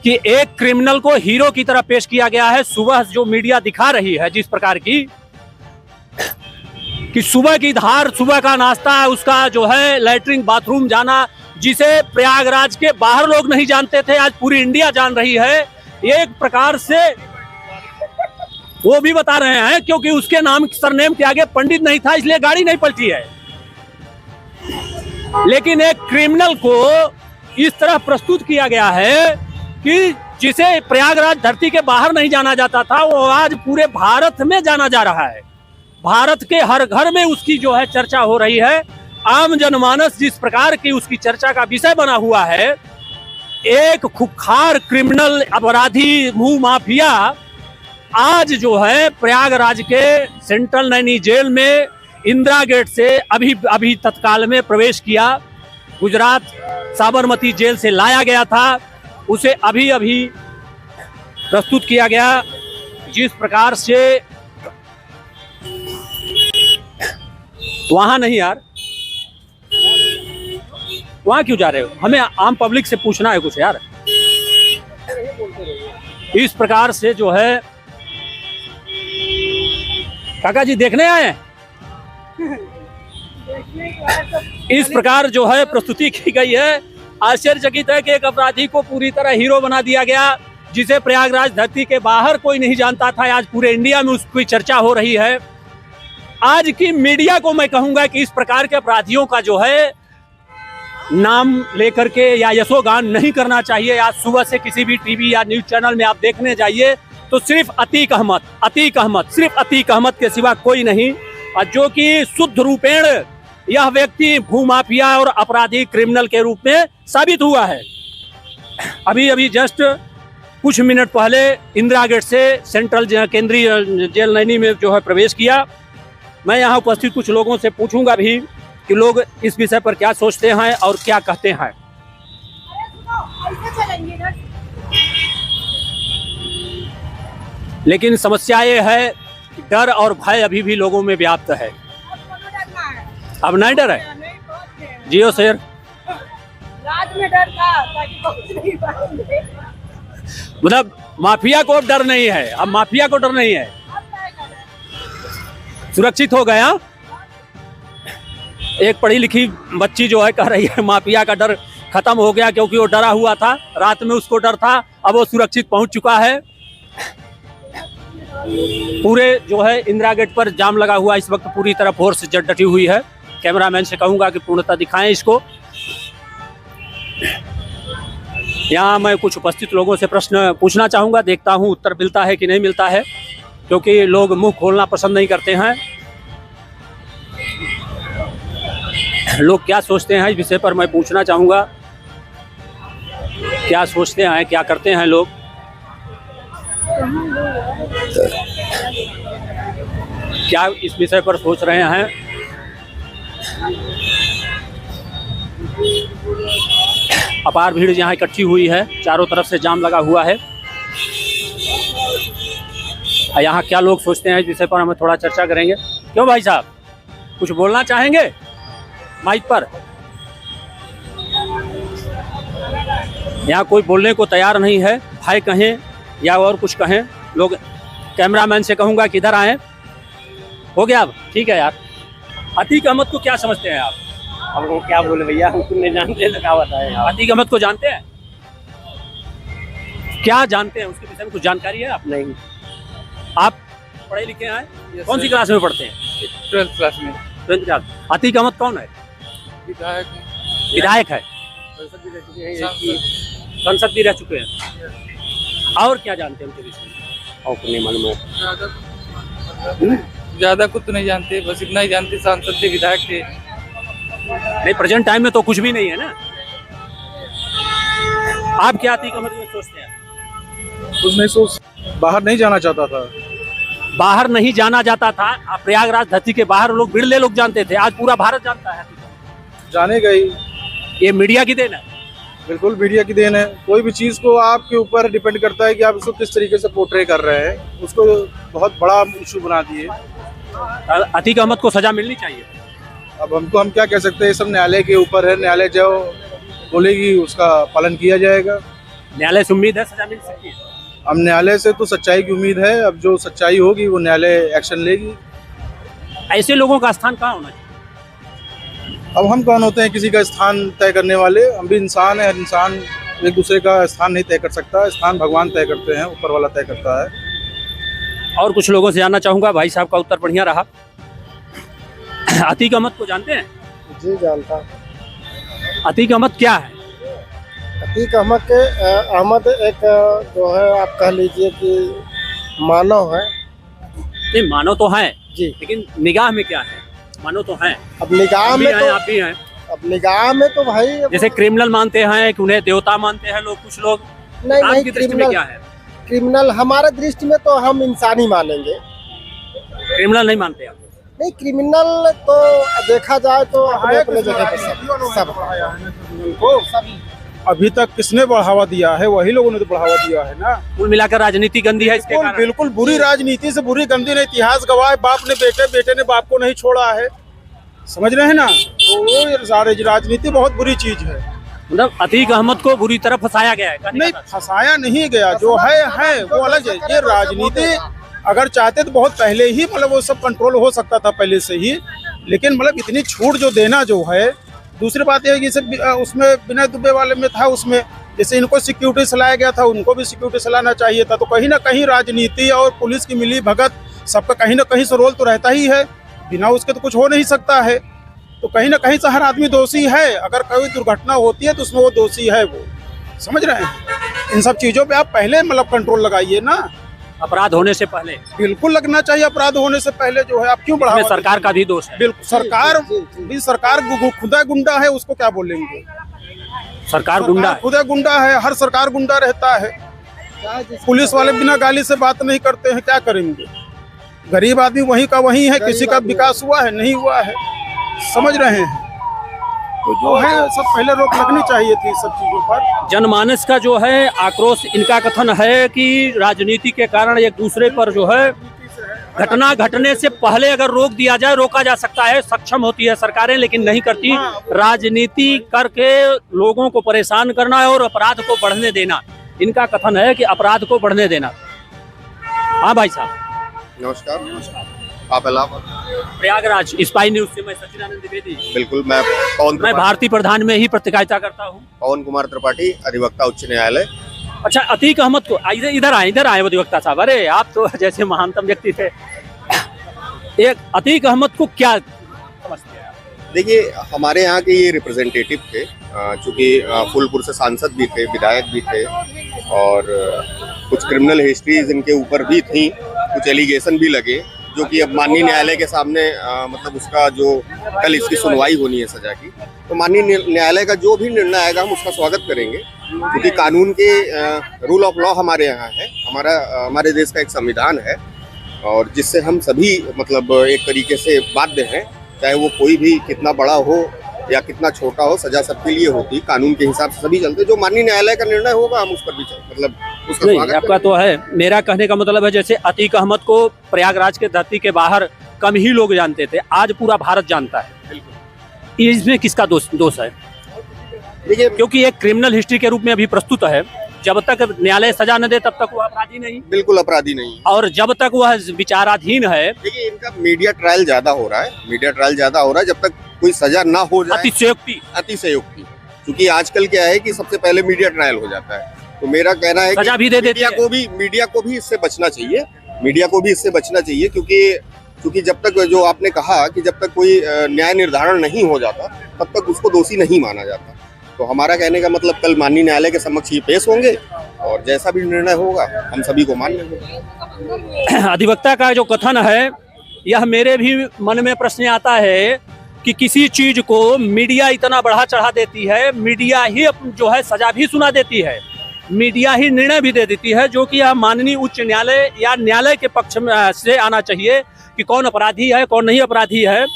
कि एक क्रिमिनल को हीरो की तरह पेश किया गया है। सुबह जो मीडिया दिखा रही है जिस प्रकार की कि सुबह की धार, सुबह का नाश्ता, उसका जो है लैट्रिन बाथरूम जाना, जिसे प्रयागराज के बाहर लोग नहीं जानते थे, आज पूरी इंडिया जान रही है। एक प्रकार से वो भी बता रहे हैं क्योंकि उसके नाम सरनेम के आगे पंडित नहीं था, इसलिए गाड़ी नहीं पलटी है। लेकिन एक क्रिमिनल को इस तरह प्रस्तुत किया गया है कि जिसे प्रयागराज धरती के बाहर नहीं जाना जाता था, वो आज पूरे भारत में जाना जा रहा है। भारत के हर घर में उसकी जो है चर्चा हो रही है। आम जनमानस जिस प्रकार की उसकी चर्चा का विषय बना हुआ है, एक खुखार क्रिमिनल अपराधी भू माफिया आज जो है प्रयागराज के सेंट्रल नैनी जेल में इंदिरा गेट से अभी तत्काल में प्रवेश किया। गुजरात साबरमती जेल से लाया गया था, उसे अभी प्रस्तुत किया गया। जिस प्रकार से वहां नहीं यार, वहां क्यों जा रहे हो? हमें आम पब्लिक से पूछना है कुछ यार। इस प्रकार से जो है काका जी देखने आए हैं। इस प्रकार जो है प्रस्तुति की गई है। आश्चर्यचकित है कि एक अपराधी को पूरी तरह हीरो बना दिया गया, जिसे प्रयागराज धरती के बाहर कोई नहीं जानता था। आज पूरे इंडिया में उसकी चर्चा हो रही है। आज की मीडिया को मैं कहूंगा कि इस प्रकार के अपराधियों का जो है नाम लेकर के या यशोगान नहीं करना चाहिए। आज सुबह से किसी भी टीवी या न्यूज चैनल में आप देखने जाइए तो सिर्फ अतीक अहमद, सिर्फ अतीक अहमद के सिवा कोई नहीं, और जो कि शुद्ध रूपेण यह व्यक्ति भूमाफिया और अपराधी क्रिमिनल के रूप में साबित हुआ है। अभी जस्ट कुछ मिनट पहले इंदिरा गेट से सेंट्रल केंद्रीय जेल नैनी में जो है प्रवेश किया। मैं यहाँ उपस्थित कुछ लोगों से पूछूंगा भी कि लोग इस विषय पर क्या सोचते हैं और क्या कहते हैं। लेकिन समस्या ये है कि डर और भय अभी भी लोगों में व्याप्त है। अब नहीं डर है? जियो शेर। राज में डर था मतलब माफिया को डर नहीं है, अब माफिया को डर नहीं है, सुरक्षित हो गया। एक पढ़ी लिखी बच्ची जो है कह रही है माफिया का डर खत्म हो गया, क्योंकि वो डरा हुआ था, रात में उसको डर था, अब वो सुरक्षित पहुंच चुका है। पूरे जो है इंदिरा गेट पर जाम लगा हुआ इस वक्त, पूरी तरह फोर्स डटी हुई है। कैमरामैन से कहूंगा कि पूर्णतः दिखाएं इसको। यहाँ मैं कुछ उपस्थित लोगों से प्रश्न पूछना चाहूंगा, देखता हूं उत्तर मिलता है कि नहीं मिलता है, क्योंकि लोग मुंह खोलना पसंद नहीं करते हैं। लोग क्या सोचते हैं इस विषय पर मैं पूछना चाहूंगा। क्या सोचते हैं, क्या करते हैं लोग? क्या इस विषय पर सोच रहे हैं? अपार भीड़ यहाँ इकट्ठी हुई है, चारों तरफ से जाम लगा हुआ है। यहाँ क्या लोग सोचते हैं इस विषय पर हमें थोड़ा चर्चा करेंगे। क्यों भाई साहब, कुछ बोलना चाहेंगे माइक पर? यहाँ कोई बोलने को तैयार नहीं है, भाई कहें या और कुछ कहें लोग। कैमरामैन से कहूँगा कि इधर आएँ। हो गया अब? ठीक है यार। अतीक अहमद को क्या समझते हैं आप? हमको क्या बोले भैया, हमको नहीं जानते तो क्या बताएं। अतीक अहमद को जानते हैं? क्या जानते हैं उसके विषय में, कुछ जानकारी है आप? नहीं। आप पढ़े लिखे हैं? कौन सी क्लास में पढ़ते हैं? 12th क्लास में। 12th class. अतीक अहमद कौन है? विधायक है, संसद भी रह चुके हैं। और क्या जानते हैं उनके विषय में? और नहीं मालूम है। ज्यादा कुछ तो नहीं जानते, बस इतना ही जानते सांसद थे, विधायक थे। नहीं, प्रेजेंट टाइम में तो कुछ भी नहीं है ना। आप क्या अतीक अहमद में सोचते हैं? उसने सोच बाहर नहीं जाना चाहता था। बाहर नहीं जाना जाता था। प्रयागराज धरती के बाहर लोग बिरले लोग जानते थे, आज पूरा भारत जानता है। जानेगा ही। ये मीडिया की देन है। बिल्कुल मीडिया की देन है। कोई भी चीज़ को आपके ऊपर डिपेंड करता है कि आप उसको किस तरीके से पोर्ट्रे कर रहे हैं। उसको बहुत बड़ा इशू बना दिए। अतीक अहमद को सजा मिलनी चाहिए। अब हम क्या कह सकते हैं, सब न्यायालय के ऊपर है। न्यायालय जो बोलेगी उसका पालन किया जाएगा। न्यायालय से उम्मीद है सजा मिल सकती है? अब न्यायालय से तो सच्चाई की उम्मीद है, अब जो सच्चाई होगी वो न्यायालय एक्शन लेगी। ऐसे लोगों का स्थान कहाँ होना चाहिए? अब हम कौन होते हैं किसी का स्थान तय करने वाले? हम भी इंसान है, हर इंसान एक दूसरे का स्थान नहीं तय कर सकता, स्थान भगवान तय करते हैं, ऊपर वाला तय करता है। और कुछ लोगों से जानना चाहूंगा। भाई साहब का उत्तर बढ़िया रहा। अतीक अहमद को जानते हैं? जी जानता हूँ। अतीक अहमद क्या है? अतीक अहमद एक जो है आप कह लीजिए कि मानव है। नहीं, मानव तो है जी। लेकिन निगाह में क्या है? मानव तो है, अब निगाह आप भी में हैं, तो आप भी हैं। अब निगाह में तो भाई जैसे क्रिमिनल मानते हैं कि उन्हें देवता मानते हैं लोग, कुछ लोग। नहीं आपकी दृष्टि में क्या है? क्रिमिनल हमारे दृष्टि में तो हम इंसान ही मानेंगे। क्रिमिनल नहीं मानते आप? नहीं, क्रिमिनल तो देखा जाए तो अपने अपने जगह पे सब अभी तक किसने बढ़ावा दिया है? वही लोगों ने तो बढ़ावा दिया है ना। कुल मिलाकर राजनीति गंदी है इसके बिल्कुल कारण। बिल्कुल बुरी राजनीति से बुरी गंदी ने इतिहास गवाह है। बाप ने बेटे, बेटे ने बाप को नहीं छोड़ा है, समझ रहे हैं ना? तो ये सारे राजनीति बहुत बुरी चीज है। मतलब अतीक अहमद को बुरी तरह फंसाया गया है? नहीं, फंसाया नहीं गया, जो है वो अलग है। ये राजनीति अगर चाहते तो बहुत पहले ही मतलब वो सब कंट्रोल हो सकता था पहले से ही, लेकिन मतलब इतनी छूट जो देना जो है। दूसरी बात यह है कि जैसे उसमें विनय दुबे वाले में था, उसमें जैसे इनको सिक्योरिटी सलाया गया था, उनको भी सिक्योरिटी सलाना चाहिए था। तो कहीं ना कहीं राजनीति और पुलिस की मिली भगत सबका कहीं ना कहीं से रोल तो रहता ही है, बिना उसके तो कुछ हो नहीं सकता है। तो कहीं ना कहीं से हर आदमी दोषी है। अगर कोई दुर्घटना होती है तो उसमें वो दोषी है, वो समझ रहे हैं। इन सब चीजों पे आप पहले मतलब कंट्रोल लगाइए ना, अपराध होने से पहले। बिल्कुल लगना चाहिए अपराध होने से पहले जो है। आप क्यों बढ़ावा? सरकार का भी दोष है। बिल्कुल, सरकार भी सरकार खुदा गुंडा है, उसको क्या बोलेंगे? सरकार गुंडा है। खुदा गुंडा है, हर सरकार गुंडा रहता है। पुलिस वाले बिना गाली से बात नहीं करते हैं, क्या करेंगे? गरीब आदमी वही का वही है, किसी का विकास हुआ है नहीं हुआ है, समझ रहे हैं। तो जो है सब पहले रोक लगनी चाहिए थी सब चीजों पर। जनमानस का जो है आक्रोश, इनका कथन है कि राजनीति के कारण एक दूसरे पर जो है घटना घटने से पहले अगर रोक दिया जाए, रोका जा सकता है। सक्षम होती है सरकारें लेकिन नहीं करती। राजनीति करके लोगों को परेशान करना है और अपराध को बढ़ने देना, इनका कथन है कि अपराध को बढ़ने देना। हाँ भाई साहब नमस्कार। आप इलाहाबाद? प्रयागराज स्पाई न्यूज से मैं सचिदानंद द्विवेदी। बिल्कुल, मैं भारतीय प्रधान में ही पत्रकारिता करता हूँ। पवन कुमार त्रिपाठी, अधिवक्ता उच्च न्यायालय। अच्छा, अतीक अहमद को इधर आए अधिवक्ता साहब। अरे आप तो जैसे महानतम व्यक्ति थे। एक अतीक अहमद को क्या समझते हैं? देखिए, हमारे यहाँ के ये रिप्रेजेंटेटिव थे, चूँकि फूलपुर से सांसद भी थे, विधायक भी थे, और कुछ क्रिमिनल हिस्ट्रीज इनके ऊपर भी थी, कुछ एलिगेशन भी लगे, जो कि अब माननीय न्यायालय के सामने मतलब उसका जो कल इसकी सुनवाई होनी है सजा की, तो माननीय न्यायालय का जो भी निर्णय आएगा हम उसका स्वागत करेंगे। क्योंकि कानून के रूल ऑफ लॉ हमारे यहाँ है, हमारे देश का एक संविधान है, और जिससे हम सभी मतलब एक तरीके से बाध्य हैं, चाहे वो कोई भी कितना बड़ा हो या कितना छोटा हो, सजा सबके लिए होती। कानून के हिसाब से सभी चलते। जो माननीय न्यायालय का निर्णय होगा हम उस पर भी मतलब उसका नहीं, स्वागत आपका तो है। मेरा कहने का मतलब है जैसे अतीक अहमद को प्रयागराज के धरती के बाहर कम ही लोग जानते थे, आज पूरा भारत जानता है। इसमें किसका दोष है? देखिए, क्योंकि एक क्रिमिनल हिस्ट्री के रूप में अभी प्रस्तुत है। जब तक न्यायालय सजा न दे तब तक वह अपराधी नहीं, बिल्कुल अपराधी नहीं, और जब तक वह विचाराधीन है। देखिए, इनका मीडिया ट्रायल ज्यादा हो रहा है, जब तक कोई सजा ना हो जाए। अतिशयोक्ति। क्योंकि आजकल क्या है कि सबसे पहले मीडिया ट्रायल हो जाता है। तो मेरा कहना है सजा भी दे देती है। मीडिया को भी इससे बचना चाहिए, क्योंकि जब तक जो आपने कहा कि जब तक कोई न्याय निर्धारण नहीं हो जाता तब तक उसको दोषी नहीं माना जाता। तो हमारा कहने का मतलब कल माननीय न्यायालय के समक्ष ये पेश होंगे और जैसा भी निर्णय होगा हम सभी को मान लेंगे। अधिवक्ता का जो कथन है, यह मेरे भी मन में प्रश्न आता है कि किसी चीज को मीडिया इतना बढ़ा चढ़ा देती है, मीडिया ही जो है सजा भी सुना देती है, मीडिया ही निर्णय भी दे देती है, जो कि यह माननीय उच्च न्यायालय या न्यायालय के पक्ष में से आना चाहिए कि कौन अपराधी है कौन नहीं अपराधी है।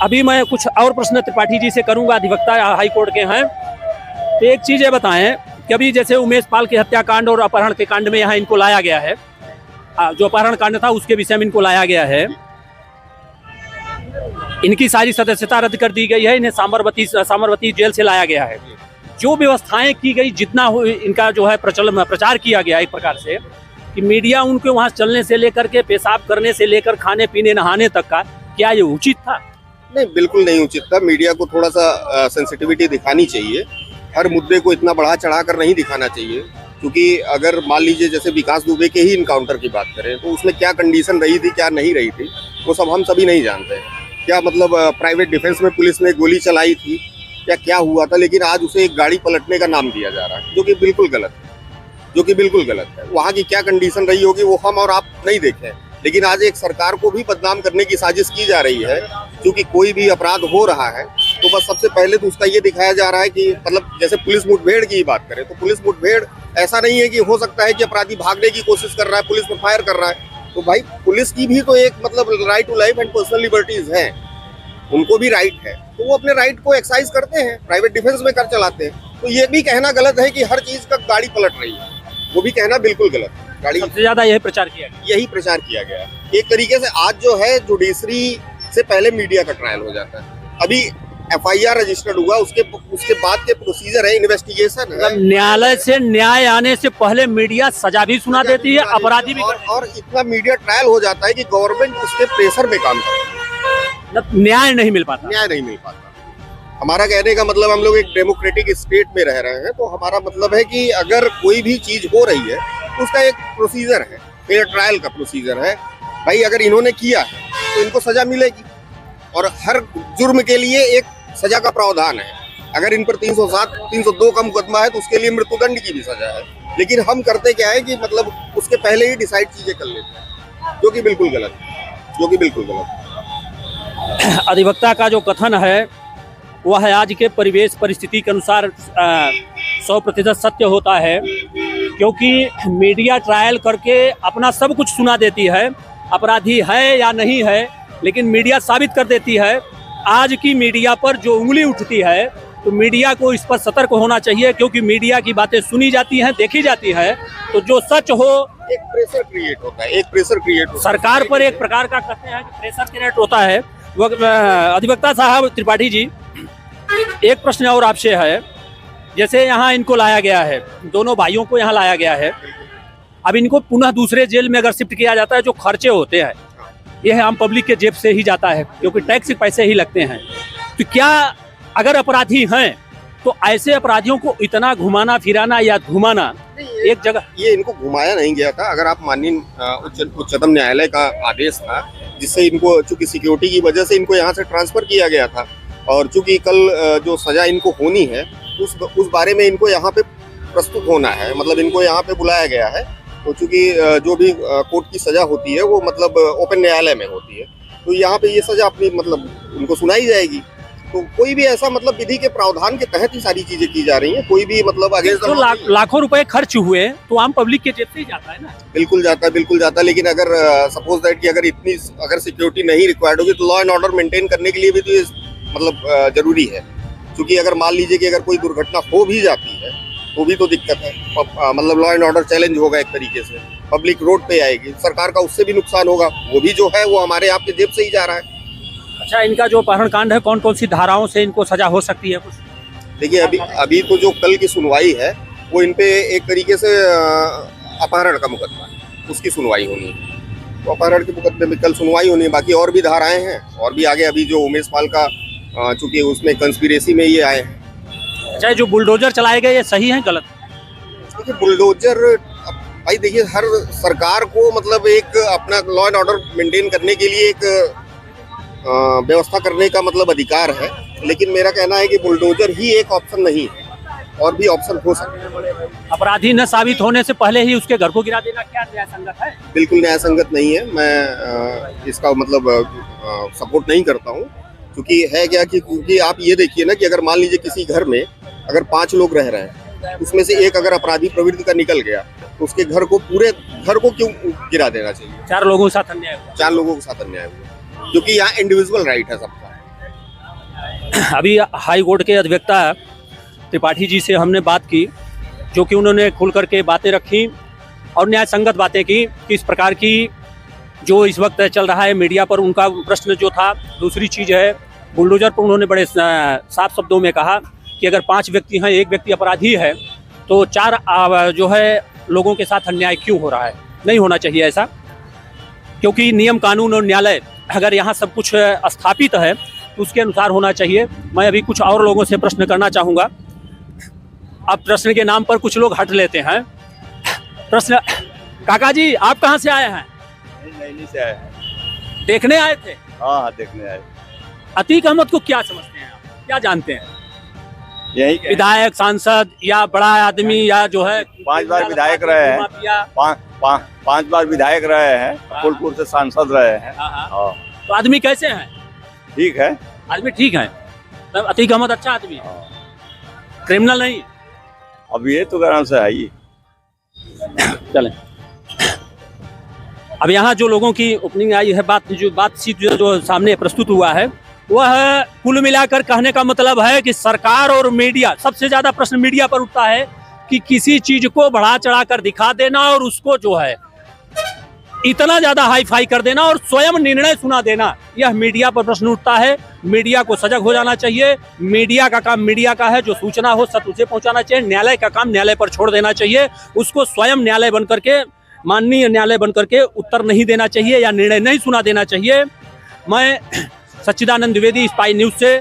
अभी मैं कुछ और प्रश्न त्रिपाठी जी से करूंगा, अधिवक्ता हाई कोर्ट के हैं। तो एक चीज ये बताएं कि अभी जैसे उमेश पाल के हत्याकांड और अपहरण के कांड में यहाँ इनको लाया गया है, जो अपहरण कांड था उसके विषय में इनको लाया गया है। इनकी सारी सदस्यता रद्द कर दी गई है, इन्हें साबरमती जेल से लाया गया है। जो व्यवस्थाएं की गई, जितना हो इनका जो है प्रचार किया गया एक प्रकार से कि मीडिया उनके वहाँ चलने से लेकर के पेशाब करने से लेकर खाने पीने नहाने तक का, क्या ये उचित था? नहीं, बिल्कुल नहीं उचित था। मीडिया को थोड़ा सा सेंसिटिविटी दिखानी चाहिए, हर मुद्दे को इतना बढ़ा चढ़ा कर नहीं दिखाना चाहिए। क्योंकि अगर मान लीजिए जैसे विकास दुबे के ही इनकाउंटर की बात करें तो उसमें क्या कंडीशन रही थी, क्या नहीं रही थी, वो सब हम सभी नहीं जानते हैं। क्या मतलब प्राइवेट डिफेंस में पुलिस ने गोली चलाई थी या क्या हुआ था, लेकिन आज उसे एक गाड़ी पलटने का नाम दिया जा रहा है, जो कि बिल्कुल गलत है, वहाँ की क्या कंडीशन रही होगी वो हम और आप नहीं देखें। लेकिन आज एक सरकार को भी बदनाम करने की साजिश की जा रही है। क्योंकि कोई भी अपराध हो रहा है तो बस सबसे पहले तो उसका ये दिखाया जा रहा है कि मतलब जैसे पुलिस मुठभेड़ की बात करें तो पुलिस मुठभेड़ ऐसा नहीं है कि हो सकता है कि अपराधी भागने की कोशिश कर रहा है, पुलिस पर फायर कर रहा है। तो भाई पुलिस की भी तो एक मतलब right to life and personal liberties है, उनको भी राइट है, तो वो अपने राइट को एक्सरसाइज करते हैं, प्राइवेट डिफेंस में कर चलाते हैं। तो ये भी कहना गलत है कि हर चीज का गाड़ी पलट रही है, वो भी कहना बिल्कुल गलत है। गाड़ी सबसे ज्यादा यही प्रचार किया गया एक तरीके से आज जो है जुडिशरी से पहले मीडिया का ट्रायल हो जाता है। अभी FIR रजिस्टर्ड हुआ, उसके बाद के प्रोसीजर है, इन्वेस्टिगेशन है। मतलब न्यायालय से न्याय आने से पहले मीडिया सजा भी सुना देती है, अपराधी भी और इतना मीडिया ट्रायल हो जाता है कि गवर्नमेंट उसके प्रेशर में काम करती है, मतलब न्याय नहीं मिल पाता। हमारा कहने का मतलब हम लोग एक डेमोक्रेटिक स्टेट में रह रहे हैं, तो हमारा मतलब है कि अगर कोई भी चीज हो रही है तो उसका एक प्रोसीजर है, फेयर ट्रायल का प्रोसीजर है। भाई अगर इन्होंने किया है तो इनको सजा मिलेगी और हर जुर्म के लिए एक सजा का प्रावधान है। अगर इन पर 307, 302 का मुकदमा है तो उसके लिए मृत्युदंड की भी सजा है। लेकिन हम करते क्या है कि मतलब उसके पहले ही डिसाइड चीजें कर लेते हैं, जो कि बिल्कुल गलत है। अधिवक्ता का जो कथन है वह है आज के परिवेश परिस्थिति के अनुसार 100% सत्य होता है, क्योंकि मीडिया ट्रायल करके अपना सब कुछ सुना देती है, अपराधी है या नहीं है, लेकिन मीडिया साबित कर देती है। आज की मीडिया पर जो उंगली उठती है तो मीडिया को इस पर सतर्क होना चाहिए, क्योंकि मीडिया की बातें सुनी जाती हैं, देखी जाती है, तो जो सच हो एक प्रेशर क्रिएट होता है, सरकार पर एक प्रकार का कहते हैं कि प्रेशर क्रिएट होता है। अधिवक्ता साहब त्रिपाठी जी, एक प्रश्न और आपसे है। जैसे यहाँ इनको लाया गया है, दोनों भाइयों को यहाँ लाया गया है, अब इनको पुनः दूसरे जेल में अगर शिफ्ट किया जाता है, जो खर्चे होते हैं यह आम पब्लिक के जेब से ही जाता है, क्योंकि टैक्स के पैसे ही लगते हैं। तो क्या अगर अपराधी हैं तो ऐसे अपराधियों को इतना घुमाना फिराना या घुमाना एक जगह, ये इनको घुमाया नहीं गया था। अगर आप माननीय उच्चतम न्यायालय का आदेश था जिससे इनको चूंकि सिक्योरिटी की वजह से इनको यहाँ से ट्रांसफर किया गया था, और चूंकि कल जो सजा इनको होनी है उस बारे में इनको यहाँ पे प्रस्तुत होना है, मतलब इनको यहाँ पे बुलाया गया है। तो चूंकि जो भी कोर्ट की सजा होती है वो मतलब ओपन न्यायालय में होती है, तो यहाँ पे ये सजा अपनी मतलब उनको सुनाई जाएगी। तो कोई भी ऐसा मतलब विधि के प्रावधान के तहत ही सारी चीजें की जा रही हैं, कोई भी मतलब अगेंस्ट तो लाखों रुपए खर्च हुए तो आम पब्लिक के जेब से ही जाता है ना। बिल्कुल जाता है। लेकिन अगर सपोज दैट कि अगर इतनी अगर सिक्योरिटी नहीं रिक्वायर्ड होगी तो लॉ एंड ऑर्डर मेंटेन करने के लिए भी तो ये मतलब जरूरी है। क्योंकि अगर मान लीजिए कि अगर कोई दुर्घटना हो भी जाती है तो भी तो दिक्कत है, मतलब लॉ एंड ऑर्डर चैलेंज होगा एक तरीके से, पब्लिक रोड पे आएगी, सरकार का उससे भी नुकसान होगा, वो भी जो है वो हमारे आपके जेब से ही जा रहा है। अच्छा, इनका जो अपहरण कांड है, कौन कौन सी धाराओं से इनको सजा हो सकती है कुछ? देखिए अभी तो जो कल की सुनवाई है वो इन पे एक तरीके से अपहरण का मुकदमा है, उसकी सुनवाई होनी है। तो अपहरण के मुकदमे में कल सुनवाई होनी है, बाकी और भी धाराएं हैं और भी आगे। अभी जो उमेश पाल का चूंकि उसमें कंस्पिरेसी में ये आए हैं। अच्छा, जो बुलडोजर चलाए गए ये सही है गलत? देखिए बुलडोजर, भाई देखिए हर सरकार को मतलब एक अपना लॉ एंड ऑर्डर मेंटेन करने के लिए एक व्यवस्था करने का मतलब अधिकार है, लेकिन मेरा कहना है कि बुलडोजर ही एक ऑप्शन नहीं है, और भी ऑप्शन हो सकते हैं। अपराधी न साबित होने से पहले ही उसके घर को गिरा देना क्या न्याय संगत है? बिल्कुल न्याय संगत नहीं है। मैं इसका मतलब सपोर्ट नहीं करता हूँ। क्योंकि है क्या कि क्योंकि आप ये देखिए ना कि अगर मान लीजिए किसी घर में अगर 5 लोग रह रहे हैं, उसमें से एक अगर अपराधी प्रवृत्ति का निकल गया तो उसके घर को, पूरे घर को क्यों गिरा देना चाहिए? 4 लोगों के साथ अन्याय हुआ। 4 लोगों के साथ अन्याय हुआ, क्योंकि यहाँ इंडिविजुअल राइट है सबका। अभी हाई कोर्ट के अधिवक्ता त्रिपाठी जी से हमने बात की, जो कि उन्होंने खुल करके बातें रखी और न्याय संगत बातें की। किस प्रकार की जो इस वक्त चल रहा है मीडिया पर, उनका प्रश्न जो था। दूसरी चीज़ है बुलडोजर पर उन्होंने बड़े साफ शब्दों में कहा कि अगर 5 व्यक्ति हैं, एक व्यक्ति अपराधी है, तो 4 जो है लोगों के साथ अन्याय क्यों हो रहा है? नहीं होना चाहिए ऐसा, क्योंकि नियम कानून और न्यायालय अगर यहाँ सब कुछ स्थापित है तो उसके अनुसार होना चाहिए। मैं अभी कुछ और लोगों से प्रश्न करना चाहूँगा। अब प्रश्न के नाम पर कुछ लोग हट लेते हैं। प्रश्न, काका जी आप कहाँ से आए हैं? नैनी से आए हैं। देखने आए थे? हाँ, देखने आए। अतीक अहमद को क्या समझते हैं आप? क्या जानते हैं? यही के विधायक, सांसद या बड़ा आदमी या जो है 5 बार विधायक रहे हैं, 5 बार विधायक रहे हैं, फूलपुर से सांसद रहे हैं। हाँ। तो आदमी कैसे हैं? ठीक है, आदमी ठीक है। तब अतीक अहमद अच्छा आदमी है, क्रिमिनल नहीं। अब ये तो गरम से है ही। चलें, अब यहाँ जो लोगों की ओपनिंग आई है, बातचीत जो सामने प्रस्तुत हुआ है, वह कुल मिलाकर कहने का मतलब है कि सरकार और मीडिया, सबसे ज्यादा प्रश्न मीडिया पर उठता है कि किसी चीज को बढ़ा चढ़ा कर दिखा देना और उसको जो है इतना ज्यादा हाई फाई कर देना और स्वयं निर्णय सुना देना, यह मीडिया पर प्रश्न उठता है। मीडिया को सजग हो जाना चाहिए। मीडिया का काम मीडिया का है, जो सूचना हो सत्य उसे पहुंचाना चाहिए। न्यायालय का काम न्यायालय पर छोड़ देना चाहिए। उसको स्वयं न्यायालय बनकर के, माननीय न्यायालय बनकर के उत्तर नहीं देना चाहिए या निर्णय नहीं सुना देना चाहिए। मैं सच्चिदानंद द्विवेदी, स्पाई न्यूज से।